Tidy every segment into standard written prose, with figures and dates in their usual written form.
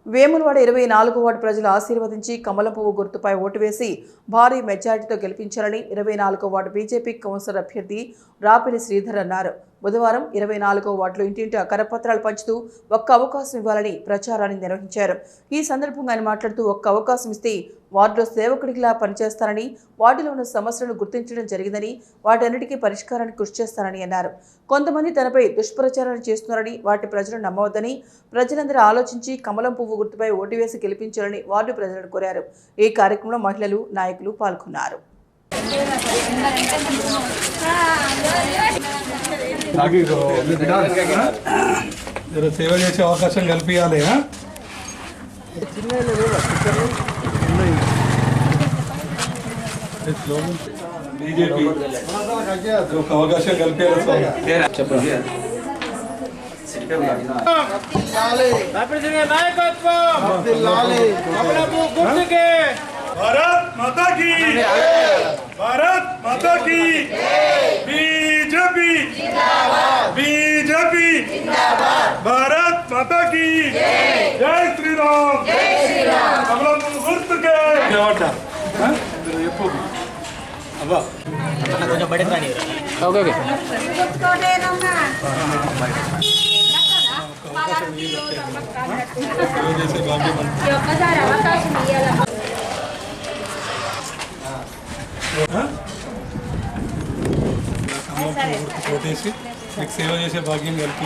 Vemulawada 24వ ward ప్రజలు ఆశీర్వదించి కమలం పువ్వు గుర్తుపై ఓటు వేసి భారీ మెజారిటీతో గెలిపించాలని 24వ వార్డు బీజేపీ కౌన్సిలర్ అభ్యర్థి రాపిలి శ్రీధర్ అన్నారు. బుధవారం 24వ వార్డులో ఇంటింటి కరపత్రాలు పంచుతూ ఒక్క అవకాశం ఇవ్వాలని ప్రచారాన్ని నిర్వహించారు. ఈ సందర్భంగా ఆయన మాట్లాడుతూ ఒక్క అవకాశం ఇస్తే వార్డులో సేవకుడిలా పనిచేస్తానని, వార్డులో ఉన్న సమస్యలను గుర్తించడం జరిగిందని, వాటన్నిటికీ పరిష్కారానికి కృషి చేస్తానని అన్నారు. కొంతమంది తనపై దుష్ప్రచారాన్ని చేస్తున్నారని, వాటి ప్రజలు నమ్మవద్దని, ప్రజలందరూ ఆలోచించి కమలం పువ్వు గుర్తుపై ఓటు వేసి గెలిపించాలని వార్డు ప్రజలను కోరారు. ఈ కార్యక్రమంలో మహిళలు, నాయకులు పాల్గొన్నారు. సేవ చేసే అవకాశం కల్పించాలి. బీజేపీ ఒక అవకాశం కల్పించాలి. भारत माता की, भारत माता की, बीजेपी बीजेपी, भारत माता की, जय श्री राम, कमलम गुर्त के अब्बा కొంచెం బడి పని ఓకే ఓకే ఓటేసి మీకు సేవ చేసే భాగ్యం కలిపి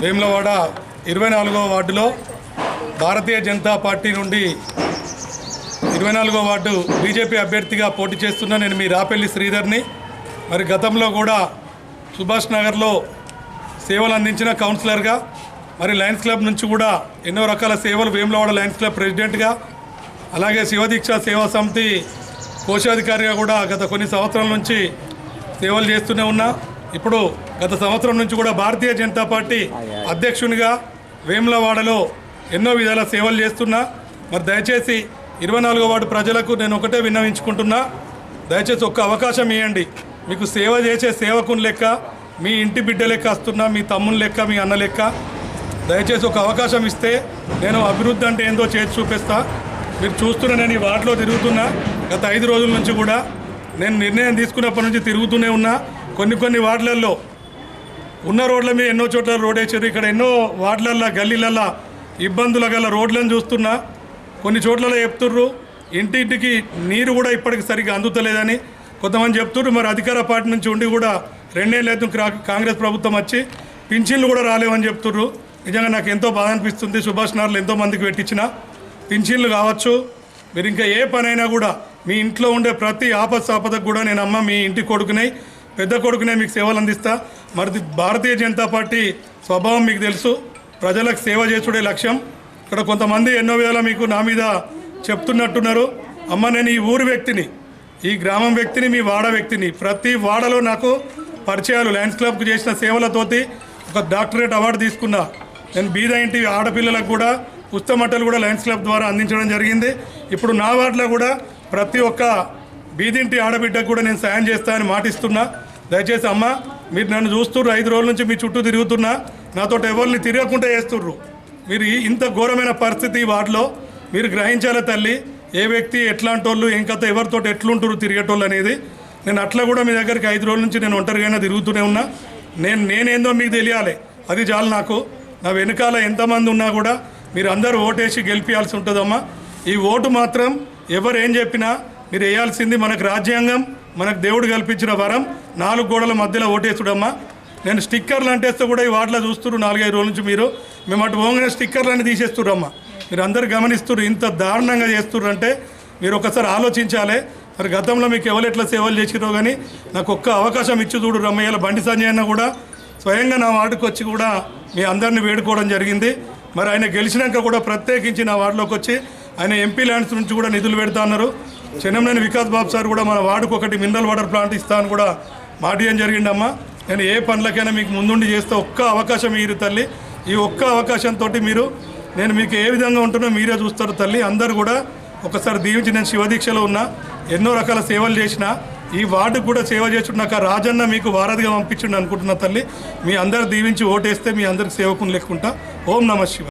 వేములవాడ 24వ వార్డులో భారతీయ జనతా పార్టీ నుండి 24వ వార్డు బీజేపీ అభ్యర్థిగా పోటీ చేస్తున్న నేను మీ రాపెల్లి శ్రీధర్ని. మరి గతంలో కూడా సుభాష్ నగర్లో సేవలు అందించిన కౌన్సిలర్గా, మరి లయన్స్ క్లబ్ నుంచి కూడా ఎన్నో రకాల సేవలు, వేములవాడ లయన్స్ క్లబ్ ప్రెసిడెంట్గా, అలాగే శివదీక్ష సేవా సమితి కోశాధికారిగా కూడా గత కొన్ని సంవత్సరాల నుంచి సేవలు చేస్తూనే ఉన్నా. ఇప్పుడు గత సంవత్సరం నుంచి కూడా భారతీయ జనతా పార్టీ అధ్యక్షునిగా వేములవాడలో ఎన్నో విధాల సేవలు చేస్తున్నా. మరి దయచేసి 24వ వార్డు ప్రజలకు నేను ఒకటే విన్నవించుకుంటున్నా, దయచేసి ఒక్క అవకాశం ఇవ్వండి. మీకు సేవ చేసే సేవకుని లెక్క, మీ ఇంటి బిడ్డ లెక్క వస్తున్నా, మీ తమ్ముని లెక్క, మీ అన్న లెక్క. దయచేసి ఒక అవకాశం ఇస్తే నేను అభివృద్ధి అంటే ఏందో చేసి చూపిస్తా. మీరు చూస్తున్నా, నేను ఈ వార్డులో తిరుగుతున్నా. గత 5 రోజుల నుంచి కూడా నేను నిర్ణయం తీసుకున్నప్పటి నుంచి తిరుగుతూనే ఉన్నా. కొన్ని వార్డులలో ఉన్న రోడ్ల మీద ఎన్నో చోట్ల రోడ్ వేసారు. ఇక్కడ ఎన్నో వార్డులల్లో, గల్లీలల్లో ఇబ్బందుల గల రోడ్లను చూస్తున్నా. కొన్ని చోట్లలో చెప్తుర్రు ఇంటింటికి నీరు కూడా ఇప్పటికి సరిగ్గా అందుతలేదని కొంతమంది చెప్తుర్రు. మరి అధికార పార్టీ నుంచి ఉండి కూడా 2 ఏళ్ళ క్రితం కాంగ్రెస్ ప్రభుత్వం వచ్చి పింఛన్లు కూడా రాలేవని చెప్తుర్రు. నిజంగా నాకు ఎంతో బాధ అనిపిస్తుంది. సుభాష్ నగర్లో ఎంతోమందికి పెట్టించిన పింఛన్లు కావచ్చు, మీరు ఇంకా ఏ పనైనా కూడా మీ ఇంట్లో ఉండే ప్రతి ఆపదకు కూడా నేను అమ్మ మీ ఇంటి కొడుకునే, పెద్ద కొడుకునే మీకు సేవలు అందిస్తా. మరి భారతీయ జనతా పార్టీ స్వభావం మీకు తెలుసు, ప్రజలకు సేవ చేసుడే లక్ష్యం. ఇక్కడ కొంతమంది ఎన్నో వేళ మీకు నా మీద చెప్తున్నట్టున్నారు. అమ్మ నేను ఈ ఊరు వ్యక్తిని, ఈ గ్రామం వ్యక్తిని, మీ వాడ వ్యక్తిని. ప్రతి వాడలో నాకు పరిచయాలు, లయన్స్ క్లబ్కు చేసిన సేవలతోటి ఒక డాక్టరేట్ అవార్డు తీసుకున్నా. నేను బీద ఇంటి ఆడపిల్లలకు కూడా పుస్తమట్టలు కూడా లయన్స్ క్లబ్ ద్వారా అందించడం జరిగింది. ఇప్పుడు నా వార్డులో కూడా ప్రతి ఒక్క బీదింటి ఆడబిడ్డకు కూడా నేను సాయం చేస్తానని మాటిస్తున్నా. దయచేసి అమ్మ మీరు నన్ను చూస్తుర్రు, 5 రోజుల నుంచి మీ చుట్టూ తిరుగుతున్నా, నాతో ఎవరిని తిరగకుండా చేస్తుర్రు. మీరు ఇంత ఘోరమైన పరిస్థితి వార్డులో మీరు గ్రహించాలి తల్లి. ఏ వ్యక్తి ఎట్లాంటి వాళ్ళు, ఏం కథ, ఎవరితో ఎట్లుంటారు తిరిగేటోళ్ళు అనేది. నేను అట్లా కూడా మీ దగ్గరికి 5 రోజుల నుంచి నేను ఒంటరిగానే తిరుగుతూనే ఉన్నా. నేనేందో మీకు తెలియాలి, అది చాలు నాకు. నా వెనకాల ఎంతమంది ఉన్నా కూడా మీరు అందరూ ఓటేసి గెలిపించాల్సి ఉంటుందమ్మా. ఈ ఓటు మాత్రం ఎవరు ఏం చెప్పినా మీరు వేయాల్సింది మనకు రాజ్యాంగం, మనకు దేవుడు కల్పించిన వరం. 4 గోడల మధ్యలో ఓటేసుడమ్మా. నేను స్టిక్కర్లు అంటేస్తే కూడా ఈ వాటిలో చూస్తున్నారు 4-5 రోజుల నుంచి మీరు. మేము అటు పోగానే స్టిక్కర్లన్నీ తీసేస్తుర్రమ్మా. మీరు అందరు గమనిస్తున్నారు, ఇంత దారుణంగా చేస్తుర్రు అంటే మీరు ఒకసారి ఆలోచించాలి. మరి గతంలో మీకు ఎవరు ఎట్లా సేవలు చేసిరో కానీ నాకు ఒక్క అవకాశం ఇచ్చి చూడు రమ్మయ్యాల. బండి సంజయ్ అన్న కూడా స్వయంగా నా వార్డుకి వచ్చి కూడా మీ అందరినీ వేడుకోవడం జరిగింది. మరి ఆయన గెలిచినాక కూడా ప్రత్యేకించి నా వార్డులోకి వచ్చి ఆయన ఎంపీ ల్యాండ్స్ నుంచి కూడా నిధులు పెడతా అన్నారు. చెన్నంనేని వికాస్ బాబు సార్ కూడా మన వార్డుకు ఒకటి మినరల్ వాటర్ ప్లాంట్ ఇస్తా అని కూడా మాటియడం జరిగిందమ్మా. నేను ఏ పనులకైనా మీకు ముందుండి చేస్తే ఒక్క అవకాశం మీరు తల్లి. ఈ ఒక్క అవకాశంతో నేను మీకు ఏ విధంగా ఉంటున్నా మీరే చూస్తారు తల్లి. అందరూ కూడా ఒకసారి దీవించి, నేను శివదీక్షలో ఉన్నా, ఎన్నో రకాల సేవలు చేసిన, ఈ వార్డు కూడా సేవ చేస్తున్న రాజన్న మీకు వారధిగా పంపించండి అనుకుంటున్న తల్లి. మీ అందరు దీవించి ఓటేస్తే మీ అందరికి సేవకుని లెక్కుంటా. ఓం నమః శివాయ.